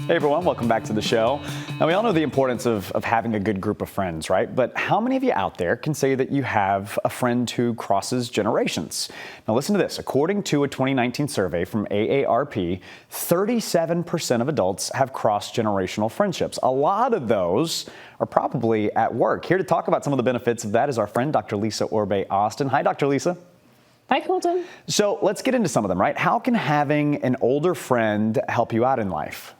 Hey everyone, welcome back to the show. Now we all know the importance of having a good group of friends, right? But how many of you out there can say that you have a friend who crosses generations? Now listen to this. According to a 2019 survey from AARP, 37% of adults have cross-generational friendships. A lot of those are probably at work. Here to talk about some of the benefits of that is our friend, Dr. Lisa Orbe-Austin. Hi, Dr. Lisa. Hi, Colton. So let's get into some of them, right? How can having an older friend help you out in life?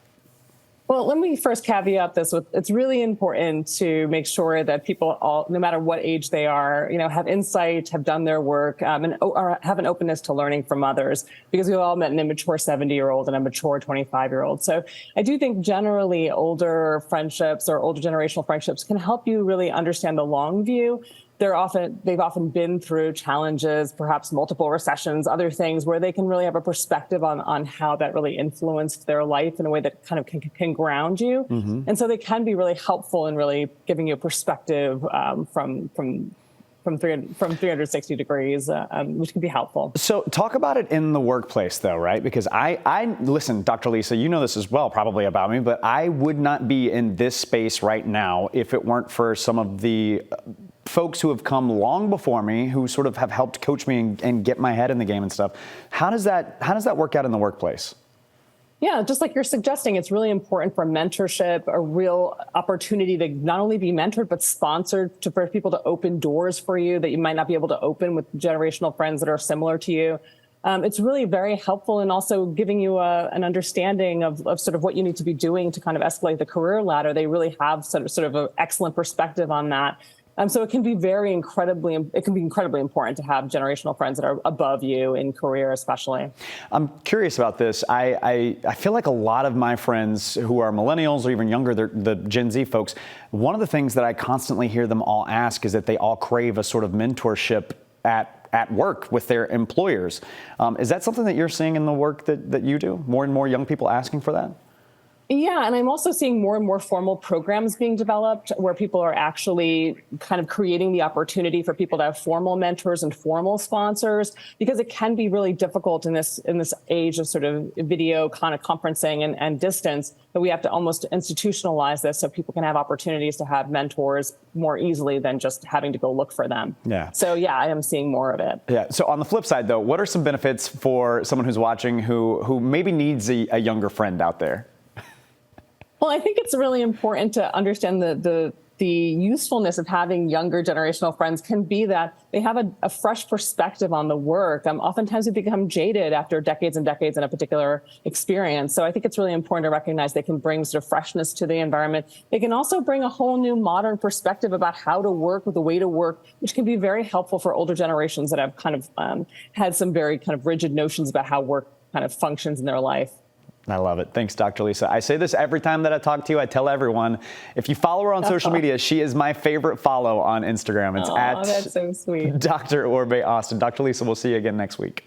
Well, let me first caveat this with it's really important to make sure that people, all, no matter what age they are, have insight, have done their work, and or have an openness to learning from others, because we've all met an immature 70-year-old and a mature 25-year-old. So I do think generally older friendships or older generational friendships can help you really understand the long view. They've often been through challenges, perhaps multiple recessions, other things where they can really have a perspective on how that really influenced their life in a way that kind of can ground you. Mm-hmm. And so they can be really helpful in really giving you a perspective from 360 degrees, which can be helpful. So talk about it in the workplace, though, right? Because I listen, Dr. Lisa, you know this as well probably about me, but I would not be in this space right now if it weren't for some of the folks who have come long before me, who sort of have helped coach me and get my head in the game and stuff. How does that work out in the workplace? Yeah, just like you're suggesting, it's really important for mentorship, a real opportunity to not only be mentored, but sponsored for people to open doors for you that you might not be able to open with generational friends that are similar to you. It's really very helpful in also giving you an understanding of sort of what you need to be doing to kind of escalate the career ladder. They really have sort of an excellent perspective on that. So it can be incredibly important to have generational friends that are above you in career, especially. I'm curious about this. I feel like a lot of my friends who are millennials or even younger, the Gen Z folks, one of the things that I constantly hear them all ask is that they all crave a sort of mentorship at work with their employers. Is that something that you're seeing in the work that you do? More and more young people asking for that? Yeah, and I'm also seeing more and more formal programs being developed where people are actually kind of creating the opportunity for people to have formal mentors and formal sponsors, because it can be really difficult in this age of sort of video kind of conferencing and distance, that we have to almost institutionalize this so people can have opportunities to have mentors more easily than just having to go look for them. Yeah. So yeah, I am seeing more of it. Yeah. So on the flip side, though, what are some benefits for someone who's watching who maybe needs a younger friend out there? Well, I think it's really important to understand the usefulness of having younger generational friends can be that they have a fresh perspective on the work. Oftentimes we become jaded after decades and decades in a particular experience. So I think it's really important to recognize they can bring sort of freshness to the environment. They can also bring a whole new modern perspective about how to work, with the way to work, which can be very helpful for older generations that have kind of had some very kind of rigid notions about how work kind of functions in their life. I love it. Thanks, Dr. Lisa. I say this every time that I talk to you. I tell everyone, if you follow her on social media, she is my favorite follow on Instagram. It's at that's so sweet. Dr. Orbe-Austin. Dr. Lisa, we'll see you again next week.